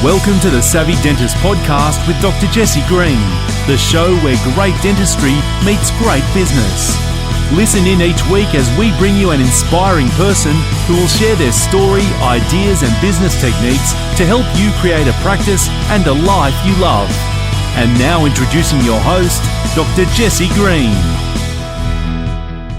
Welcome to the Savvy Dentist podcast with Dr. Jesse Green, the show where great dentistry meets great business. Listen in each week as we bring you an inspiring person who will share their story, ideas and business techniques to help you create a practice and a life you love. And now introducing your host, Dr. Jesse Green.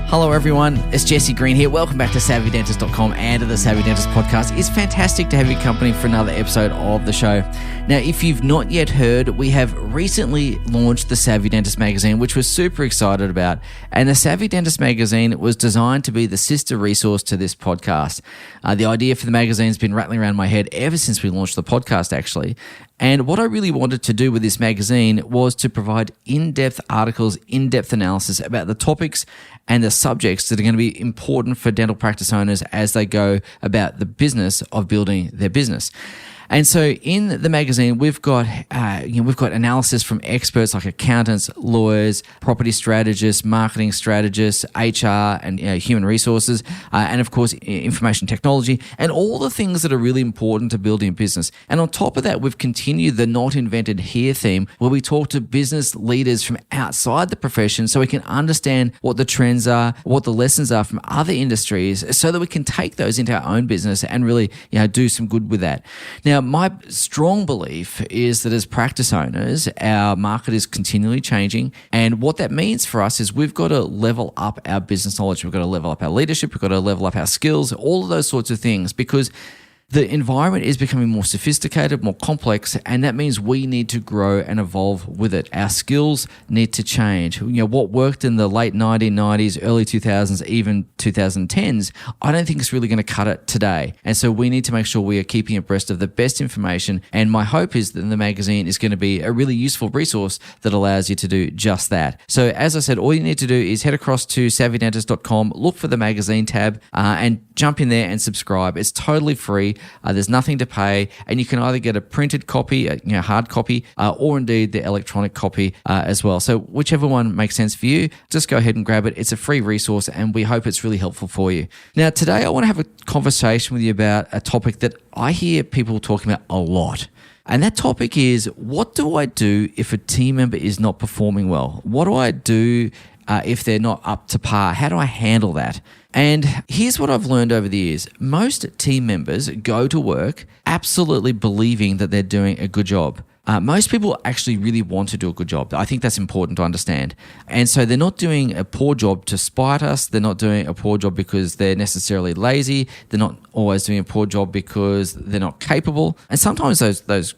Hello everyone, it's Jesse Green here. Welcome back to SavvyDentist.com and to the Savvy Dentist podcast. It's fantastic to have your company for another episode of the show. Now, if you've not yet heard, we have recently launched the Savvy Dentist magazine, which we're super excited about. And the Savvy Dentist magazine was designed to be the sister resource to this podcast. The idea for the magazine has been rattling around my head ever since we launched the podcast, actually. And what I really wanted to do with this magazine was to provide in-depth articles, in-depth analysis about the topics and the subjects that are going to be important for dental practice owners as they go about the business of building their business. And so in the magazine, we've got analysis from experts like accountants, lawyers, property strategists, marketing strategists, HR, and human resources, and of course information technology, and all the things that are really important to building a business. And on top of that, we've continued the Not Invented Here theme, where we talk to business leaders from outside the profession, so we can understand what the trends are, what the lessons are from other industries, so that we can take those into our own business and really do some good with that. Now, my strong belief is that as practice owners, our market is continually changing. And what that means for us is we've got to level up our business knowledge. We've got to level up our leadership. We've got to level up our skills, all of those sorts of things, because the environment is becoming more sophisticated, more complex, and that means we need to grow and evolve with it. Our skills need to change. What worked in the late 1990s, early 2000s, even 2010s, I don't think it's really going to cut it today. And so we need to make sure we are keeping abreast of the best information. And my hope is that the magazine is going to be a really useful resource that allows you to do just that. So as I said, all you need to do is head across to SavvyDentist.com, look for the magazine tab, and jump in there and subscribe. It's totally free. There's nothing to pay, and you can either get a printed copy, hard copy, or indeed the electronic copy as well. So whichever one makes sense for you, just go ahead and grab it. It's a free resource, and we hope it's really helpful for you. Now, today I want to have a conversation with you about a topic that I hear people talking about a lot. And that topic is, what do I do if a team member is not performing well? What do I do if they're not up to par? How do I handle that? And here's what I've learned over the years. Most team members go to work absolutely believing that they're doing a good job. Most people actually really want to do a good job. I think that's important to understand. And so they're not doing a poor job to spite us. They're not doing a poor job because they're necessarily lazy. They're not always doing a poor job because they're not capable. And sometimes those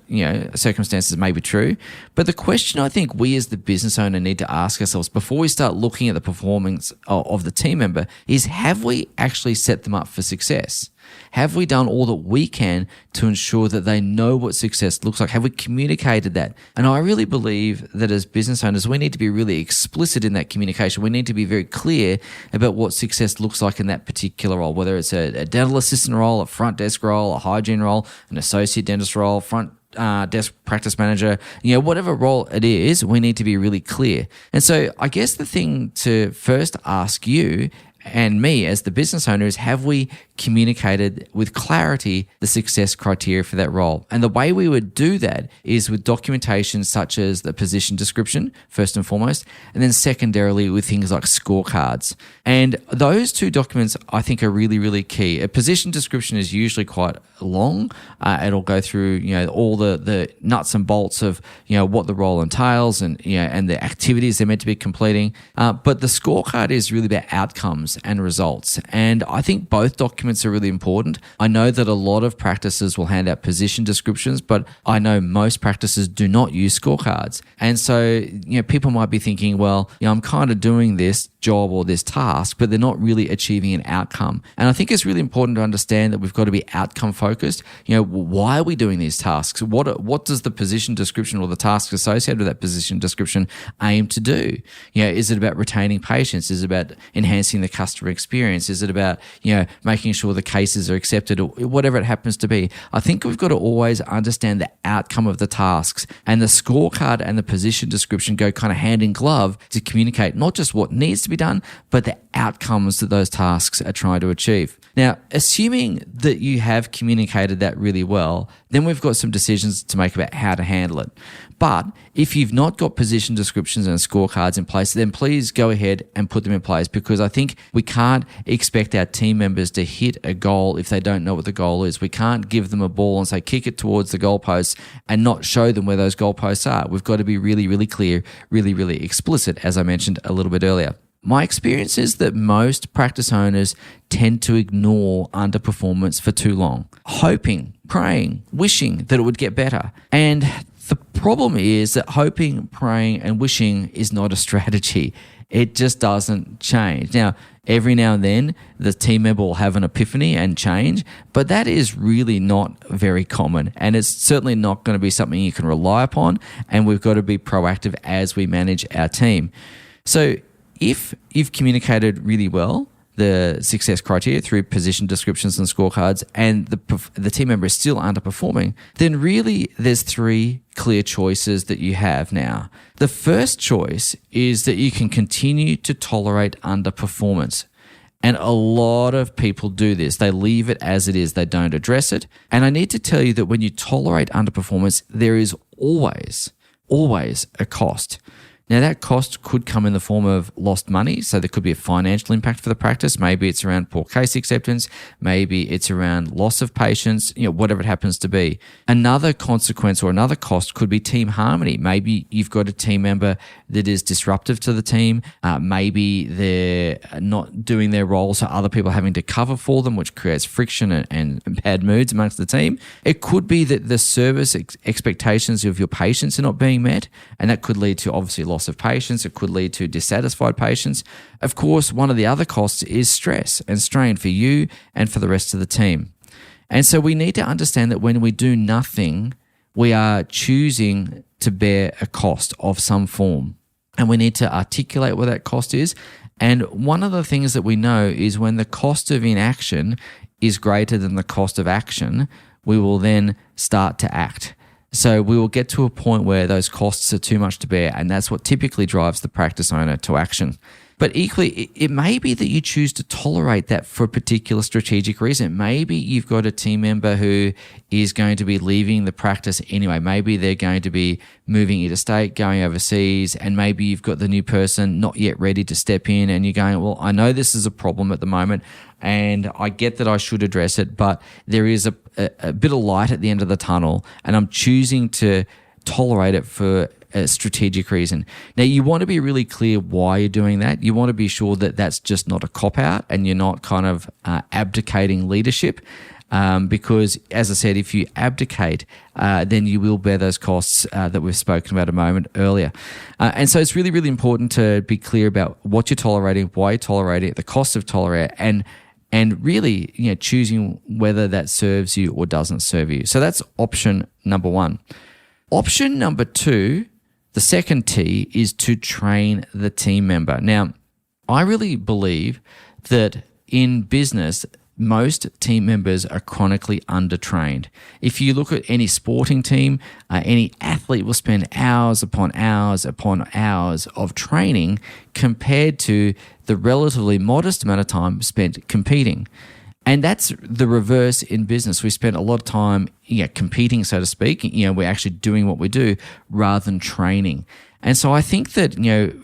circumstances may be true. But the question I think we as the business owner need to ask ourselves before we start looking at the performance of the team member is, have we actually set them up for success? Have we done all that we can to ensure that they know what success looks like? Have we communicated that? And I really believe that as business owners, we need to be really explicit in that communication. We need to be very clear about what success looks like in that particular role, whether it's a dental assistant role, a front desk role, a hygiene role, an associate dentist role, front desk practice manager, whatever role it is, we need to be really clear. And so I guess the thing to first ask you and me as the business owner is, have we communicated with clarity the success criteria for that role? And the way we would do that is with documentation such as the position description, first and foremost, and then secondarily with things like scorecards. And those two documents I think are really, really key. A position description is usually quite long. It'll go through, all the nuts and bolts of, what the role entails and the activities they're meant to be completing. But the scorecard is really about outcomes and results. And I think both documents are really important. I know that a lot of practices will hand out position descriptions, but I know most practices do not use scorecards. And so, people might be thinking, well, I'm kind of doing this job or this task, but they're not really achieving an outcome. And I think it's really important to understand that we've got to be outcome focused. Why are we doing these tasks? What does the position description or the tasks associated with that position description aim to do? Is it about retaining patients? Is it about enhancing the customer experience? Is it about, making sure the cases are accepted or whatever it happens to be? I think we've got to always understand the outcome of the tasks, and the scorecard and the position description go kind of hand in glove to communicate not just what needs to be be done, but the outcomes that those tasks are trying to achieve. Now, assuming that you have communicated that really well, then we've got some decisions to make about how to handle it. But if you've not got position descriptions and scorecards in place, then please go ahead and put them in place, because I think we can't expect our team members to hit a goal if they don't know what the goal is. We can't give them a ball and say, kick it towards the goalposts and not show them where those goalposts are. We've got to be really, really clear, really, really explicit, as I mentioned a little bit earlier. My experience is that most practice owners tend to ignore underperformance for too long, hoping, praying, wishing that it would get better. And the problem is that hoping, praying, and wishing is not a strategy. It just doesn't change. Now, every now and then, the team member will have an epiphany and change, but that is really not very common. And it's certainly not going to be something you can rely upon. And we've got to be proactive as we manage our team. So if you've communicated really well the success criteria through position descriptions and scorecards, and the team member is still underperforming, then really there's three clear choices that you have now. The first choice is that you can continue to tolerate underperformance. And a lot of people do this. They leave it as it is. They don't address it. And I need to tell you that when you tolerate underperformance, there is always a cost. Now, that cost could come in the form of lost money. So there could be a financial impact for the practice. Maybe it's around poor case acceptance. Maybe it's around loss of patients, whatever it happens to be. Another consequence or another cost could be team harmony. Maybe you've got a team member that is disruptive to the team. Maybe they're not doing their role, so other people are having to cover for them, which creates friction and bad moods amongst the team. It could be that the service expectations of your patients are not being met, and that could lead to obviously loss of patients. It could lead to dissatisfied patients. Of course, one of the other costs is stress and strain for you and for the rest of the team. And so we need to understand that when we do nothing, we are choosing to bear a cost of some form. And we need to articulate what that cost is. And one of the things that we know is when the cost of inaction is greater than the cost of action, we will then start to act. So we will get to a point where those costs are too much to bear, and that's what typically drives the practice owner to action. But equally, it may be that you choose to tolerate that for a particular strategic reason. Maybe you've got a team member who is going to be leaving the practice anyway. Maybe they're going to be moving interstate, going overseas, and maybe you've got the new person not yet ready to step in, and you're going, well, I know this is a problem at the moment, and I get that I should address it, but there is a bit of light at the end of the tunnel, and I'm choosing to tolerate it for a strategic reason. Now, you want to be really clear why you're doing that. You want to be sure that that's just not a cop-out and you're not kind of abdicating leadership. Because, as I said, if you abdicate, then you will bear those costs that we've spoken about a moment earlier. And so it's really, really important to be clear about what you're tolerating, why you're tolerating it, the cost of tolerating, and really, choosing whether that serves you or doesn't serve you. So that's option number one. Option number two, the second T, is to train the team member. Now, I really believe that in business, most team members are chronically undertrained. If you look at any sporting team, any athlete will spend hours upon hours upon hours of training compared to the relatively modest amount of time spent competing. And that's the reverse in business. We spend a lot of time competing, so to speak. We're actually doing what we do rather than training. And so I think that,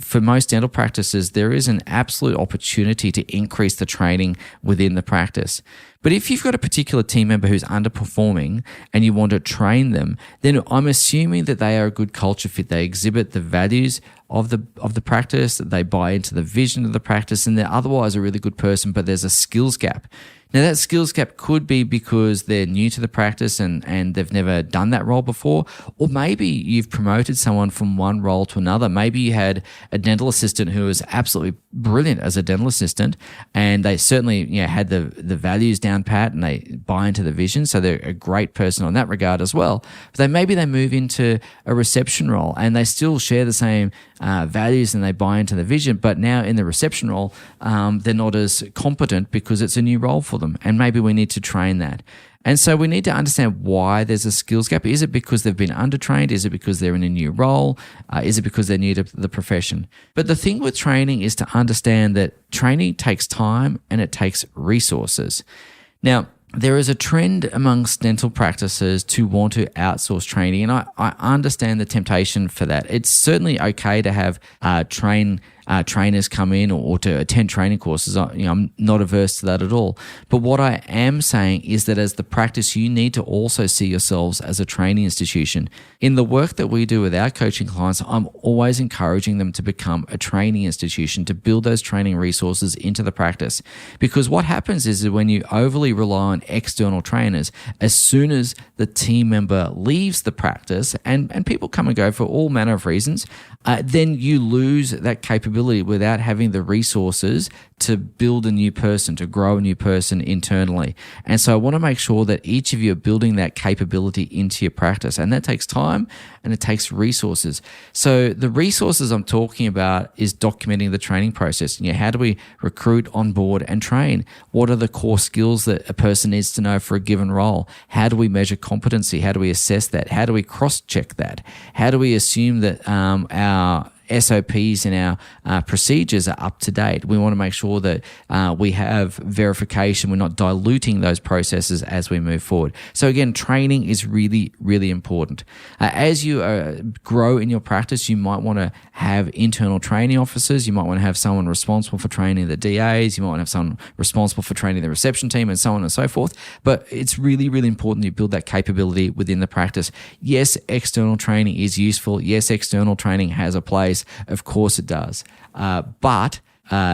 for most dental practices, there is an absolute opportunity to increase the training within the practice. But if you've got a particular team member who's underperforming and you want to train them, then I'm assuming that they are a good culture fit. They exhibit the values of the practice, that they buy into the vision of the practice, and they're otherwise a really good person, but there's a skills gap. Now, that skills gap could be because they're new to the practice and they've never done that role before, or maybe you've promoted someone from one role to another. Maybe you had a dental assistant who was absolutely brilliant as a dental assistant, and they certainly had the values down pat and they buy into the vision, so they're a great person on that regard as well. But maybe they move into a reception role and they still share the same values and they buy into the vision, but now in the reception role, they're not as competent because it's a new role for them, and maybe we need to train that. And so we need to understand why there's a skills gap. Is it because they've been undertrained? Is it because they're in a new role? Is it because they're new to the profession? But the thing with training is to understand that training takes time and it takes resources. Now, there is a trend amongst dental practices to want to outsource training, and I understand the temptation for that. It's certainly okay to have trainers come in or to attend training courses. I'm not averse to that at all. But what I am saying is that as the practice, you need to also see yourselves as a training institution. In the work that we do with our coaching clients, I'm always encouraging them to become a training institution, to build those training resources into the practice. Because what happens is that when you overly rely on external trainers, as soon as the team member leaves the practice, and people come and go for all manner of reasons, then you lose that capability without having the resources to build a new person, to grow a new person internally. And so I want to make sure that each of you are building that capability into your practice. And that takes time and it takes resources. So the resources I'm talking about is documenting the training process. How do we recruit, onboard, and train? What are the core skills that a person needs to know for a given role? How do we measure competency? How do we assess that? How do we cross-check that? How do we assume that our SOPs and our procedures are up to date? We want to make sure that we have verification. We're not diluting those processes as we move forward. So again, training is really, really important. As you grow in your practice, you might want to have internal training officers. You might want to have someone responsible for training the DAs. You might want to have someone responsible for training the reception team, and so on and so forth. But it's really, really important you build that capability within the practice. Yes, external training is useful. Yes, external training has a place. Of course it does. But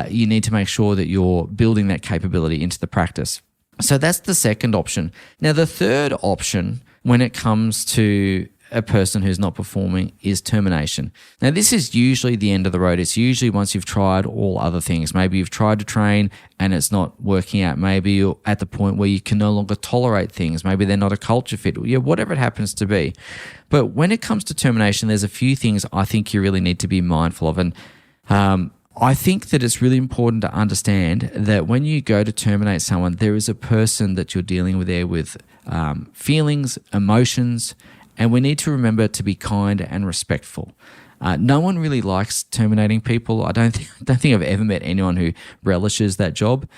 you need to make sure that you're building that capability into the practice. So that's the second option. Now, the third option when it comes to a person who's not performing is termination. Now, this is usually the end of the road. It's usually once you've tried all other things. Maybe you've tried to train and it's not working out. Maybe you're at the point where you can no longer tolerate things. Maybe they're not a culture fit. Whatever it happens to be. But when it comes to termination, there's a few things I think you really need to be mindful of. And I think that it's really important to understand that when you go to terminate someone, there is a person that you're dealing with there with feelings, emotions, and we need to remember to be kind and respectful. No one really likes terminating people. I don't think I've ever met anyone who relishes that job.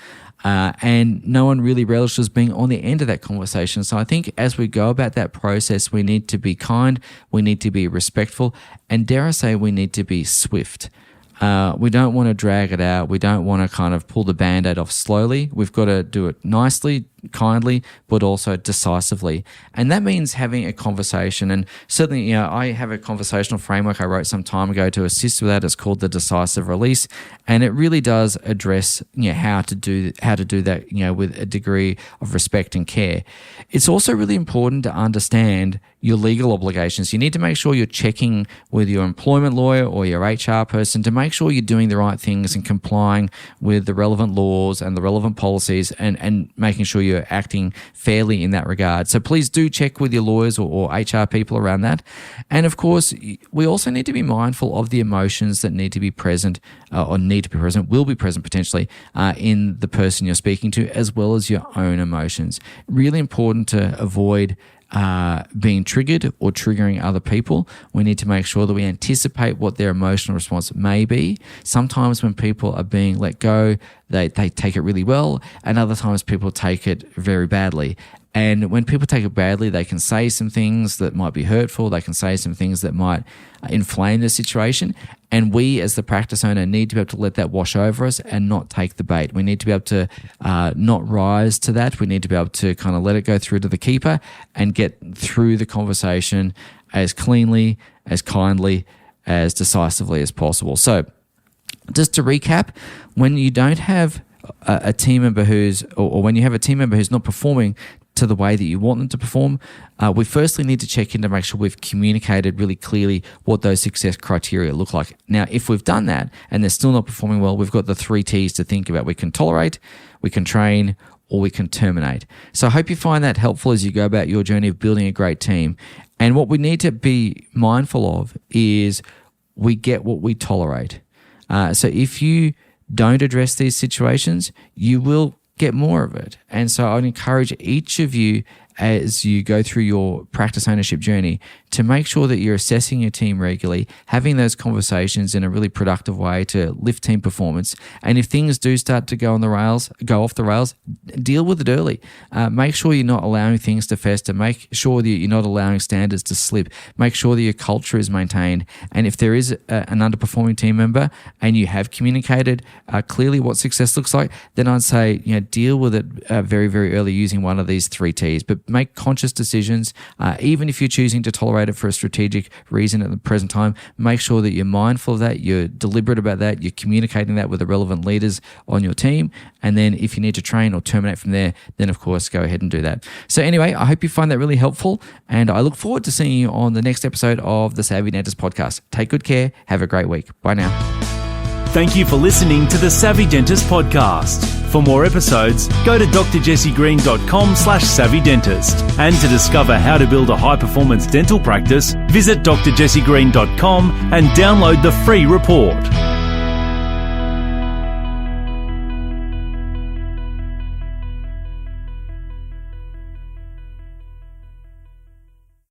And no one really relishes being on the end of that conversation. So I think as we go about that process, we need to be kind, we need to be respectful, and dare I say, we need to be swift. We don't want to drag it out. We don't want to kind of pull the Band-Aid off slowly. We've got to do it nicely, kindly, but also decisively. And that means having a conversation. And certainly, I have a conversational framework I wrote some time ago to assist with that. It's called the Decisive Release. And it really does address, how to do that, with a degree of respect and care. It's also really important to understand your legal obligations. You need to make sure you're checking with your employment lawyer or your HR person to make sure you're doing the right things and complying with the relevant laws and the relevant policies and making sure you're acting fairly in that regard. So please do check with your lawyers or HR people around that. And of course, we also need to be mindful of the emotions that need to be present will be present potentially in the person you're speaking to, as well as your own emotions. Really important to avoid being triggered or triggering other people. We need to make sure that we anticipate what their emotional response may be. Sometimes when people are being let go, they take it really well, and other times people take it very badly. And when people take it badly, they can say some things that might be hurtful. They can say some things that might inflame the situation. And we, as the practice owner, need to be able to let that wash over us and not take the bait. We need to be able to not rise to that. We need to be able to kind of let it go through to the keeper and get through the conversation as cleanly, as kindly, as decisively as possible. So just to recap, when you don't have a team member or when you have a team member who's not performing to the way that you want them to perform, we firstly need to check in to make sure we've communicated really clearly what those success criteria look like. Now, if we've done that and they're still not performing well, we've got the 3 T's to think about. We can tolerate, we can train, or we can terminate. So I hope you find that helpful as you go about your journey of building a great team. And what we need to be mindful of is we get what we tolerate. So if you don't address these situations, you will get more of it. And so I'd encourage each of you as you go through your practice ownership journey to make sure that you're assessing your team regularly, having those conversations in a really productive way to lift team performance. And if things do start to go off the rails, deal with it early. Make sure you're not allowing things to fester. Make sure that you're not allowing standards to slip. Make sure that your culture is maintained. And if there is an underperforming team member and you have communicated clearly what success looks like, then I'd say deal with it very, very early using one of these 3 T's. But make conscious decisions, even if you're choosing to tolerate it for a strategic reason at the present time. Make sure that you're mindful of that, you're deliberate about that, you're communicating that with the relevant leaders on your team. And then if you need to train or terminate from there, then of course go ahead and do that. So anyway, I hope you find that really helpful, and I look forward to seeing you on the next episode of the Savvy Dentist podcast. Take good care. Have a great week. Bye now. Thank you for listening to the Savvy Dentist podcast. For more episodes, go to drjessiegreen.com/savvydentist. And to discover how to build a high-performance dental practice, visit drjessiegreen.com and download the free report.